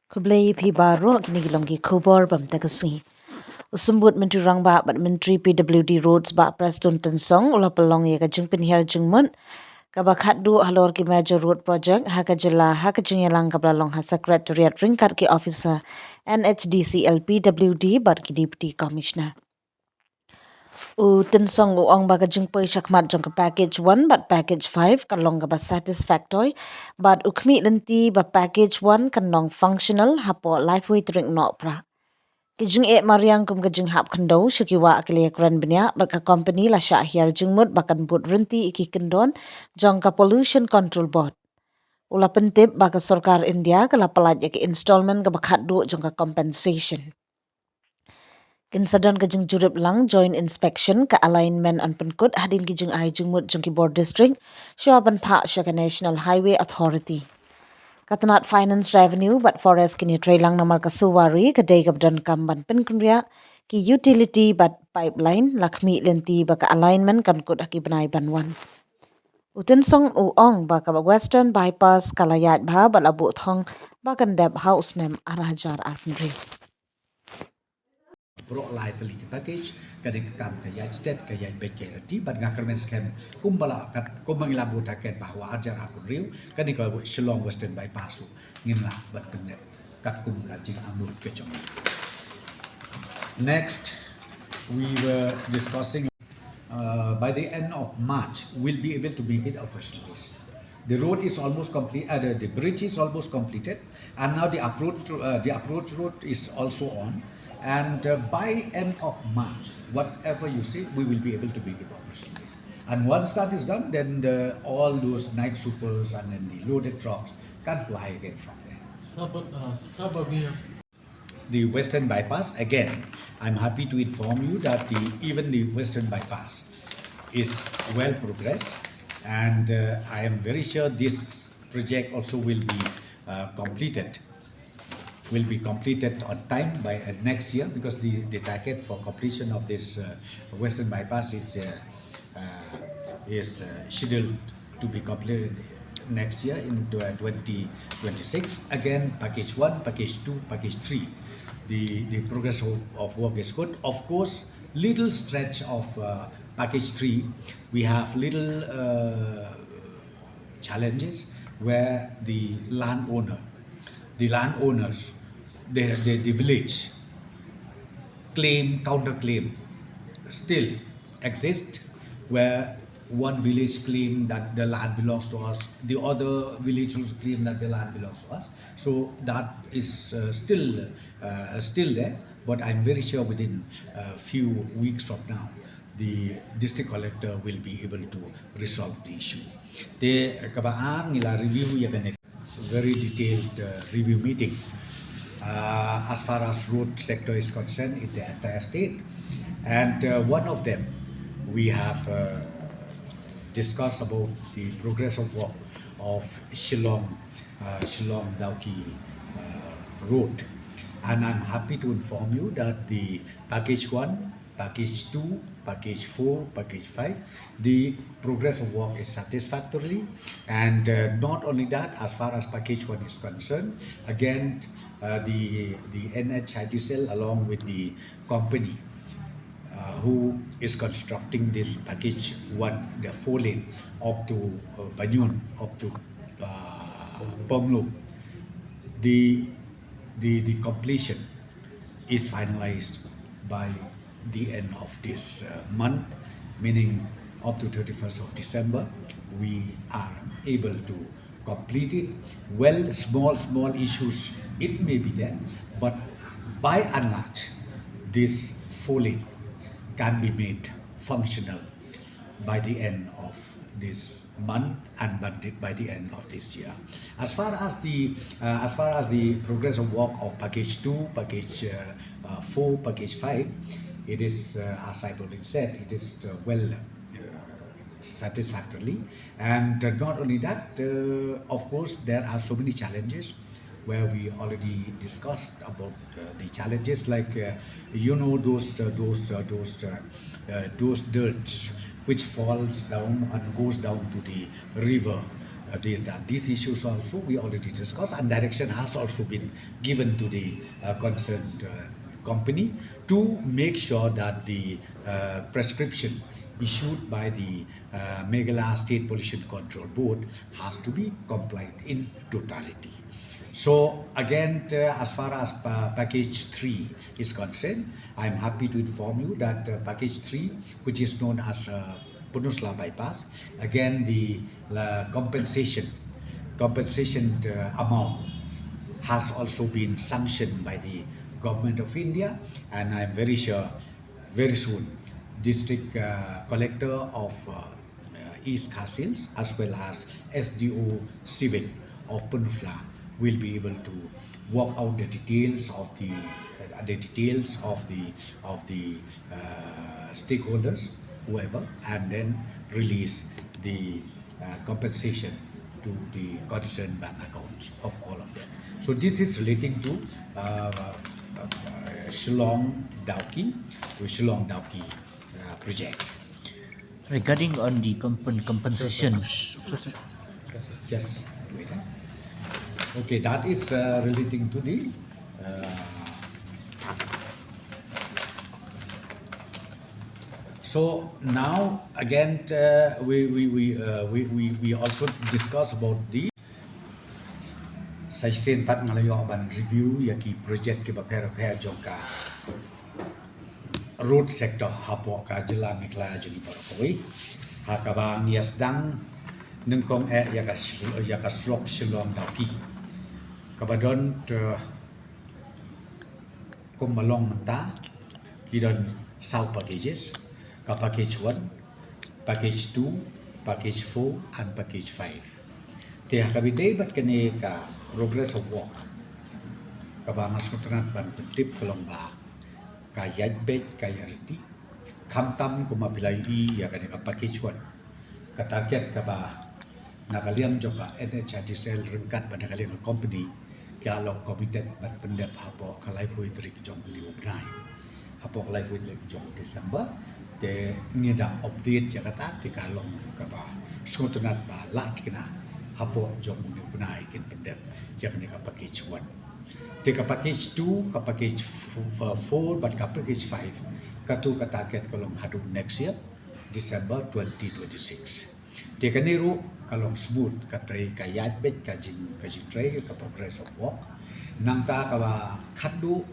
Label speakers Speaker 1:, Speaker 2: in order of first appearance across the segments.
Speaker 1: Kublai pi baro kini gilongki khubor bam takasi. Usumbut Menteri Rang ba bat Menteri PWD Roads ba Prestone Tensong ula pelong ye ka jingpin hiar jingmut ka bakhat du halor ki major road project ha ka jila ha ka jingyalang ka blalong ha secretariat ringkat ki officer NHDCL PWD bat ki deputy commissioner. Tensong ong baga jingpoi shakmat jong ka package 1 but package 5 kan long ka ba satisfactory but ukmi lenti ba package 1 kan long functional hapo lifeway drink Nohprah. Kijing mariang kum kijing hap kendo shikiwa akliya kran benya barka company la sha hiar jingmut bakan but renti iki kendon jong ka pollution control board. Ula pentip baka sarkar India kala pelaj ki installment ka bakhat du jong ka compensation. Kinsadon kajing jurip lang joint inspection ka alignment an penkut hadin kijing ai jingmut jong ki board district syaban pa syaka National Highway Authority. Katanat finance revenue but forest kini trailang namar kasuwari kadai kabdan kamban penkunria ki utility but pipeline lakmi lenti baka alignment kan kut aki benai banwan. Utensong uong baka western bypass kalayat bha balabu thong bakan deb house nem arajar arpendri.
Speaker 2: Bro lai tali ki package kadang kam ka ya state ka ya beke ti ban government scam kumbala kat kumangila buta ket bahwa ajar aku riu kadang ka Shillong western bypass ngin la bat pendek kat kum ka jing amur ke jong. Next we were discussing by the end of March we'll be able to make it operational. The road is almost complete. The bridge is almost completed, and now the approach road is also on. And by end of March, whatever you say, we will be able to make it operational. And once that is done, then all those night supers and then the loaded trucks can fly again from there. The western bypass, again, I'm happy to inform you that even the western bypass is well progressed, and I am very sure this project also will be completed on time by next year, because the target for completion of this western bypass is scheduled to be completed next year in 2026. Again, package 1, package 2, package 3. The progress of work is good. Of course, little stretch of package 3, we have little challenges where the landowners, the village counterclaim still exist, where one village claim that the land belongs to us, the other villagers claim that the land belongs to us. So that is still there, but I'm very sure within a few weeks from now, the district collector will be able to resolve the issue. The kabaan nila review ya very detailed review meeting as far as road sector is concerned in the entire state, and one of them we have discussed about the progress of work of Shillong Dawki road, and I'm happy to inform you that the package 1, package 2, package 4, package 5, the progress of work is satisfactory. And not only that, as far as package 1 is concerned, again the NHITCL along with the company who is constructing this package 1, the 4-lane up to Banyun, up to Pomlu, the completion is finalized by the end of this month, meaning up to 31st of December, we are able to complete it. Well, small issues, it may be there, but by and large, this 4-lane can be made functional by the end of this month and by the end of this year. As far as the progress of work of package 2, package 4, package 5, it is as I've already said, it is well satisfactorily. And not only that, of course, there are so many challenges where we already discussed about the challenges, like those dirts which falls down and goes down to the river these issues also we already discussed, and direction has also been given to the concerned company to make sure that the prescription issued by the Meghalaya State Pollution Control Board has to be complied in totality. So again, as far as package 3 is concerned, I'm happy to inform you that package 3, which is known as Punusla bypass, again the compensation amount has also been sanctioned by the government of India, and I'm very sure very soon district collector of East Castles as well as SDO Civil of Peninsula will be able to work out the details of the stakeholders, whoever, and then release the compensation to the concerned bank accounts of all of them. So this is relating to Shillong Dawki project.
Speaker 3: Regarding on the compensation,
Speaker 2: Yes. Wait. Okay, that is relating to the so now again we also discuss about the Saisen Pat Ngalayo ban review yaki project ke bakar jongka road sector hapo ka jela Meghalaya jadi Barakoi hakabang yasdang nengkong yaka Surok Shillong Dawki kabadon kong malong menta kidon south packages ka package 1, package 2, package 4 and package 5. Te hakabide bat kani ka progress of work kabang asutranat ban pentip kelomba ka yadbet ka yariti kamtam kumapilai ya kani ka package 1 ka target ka ba nakaliang joka NHIDCL rengkat pada nakaliang company kalau committed ban pendep hapo kalai pui trik jong liu bnai hapo kalai pui trik jong Desember te ngida update ya kata ti kalong ka ba skutunat ba lat kena hapo jong liu bnai kin pendep ya kani ka package 1 te ka package 2 ka package 4 but ka package 5 katu ka target kalong hadu next year December 2026. Dia keniru kalau smooth katrai kayat bet kajing tray ka progress of work nangta ka khadu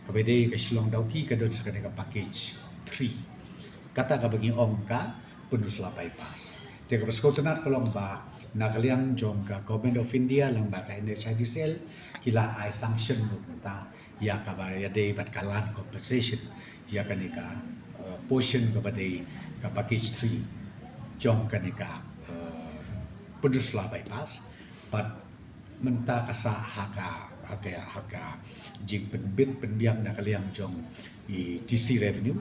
Speaker 2: ka bede ka Shillong Dawki ka dot sakane ka package 3 kata ka bagi ongka Peninsula bypass dia ka baskotanat kalong ba nakaliang jong ka government of India lang ba ka NHIDCL kila ay sanction mo ta ya ka ba ya day bat kalan compensation ya kanika portion ka bade ka package 3 jong kanika Peninsula bypass but menta kasa haka jing penbiang nakaliang jong i TC revenue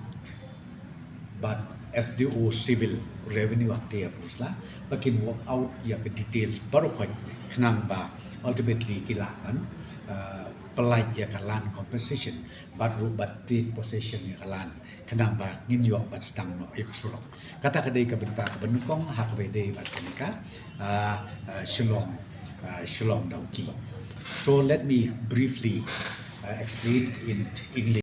Speaker 2: but SDO civil revenue aktia pusla bakin work out ya ke details baru kan kenang ba ultimately kilaan pelai ya kalan compensation baru batik possession ya kalan kenang ba ngin yo bat stang no iksurok kata kadai ka bentar benukong hak bede bat kenika Shillong Dawki. So let me briefly explain in English.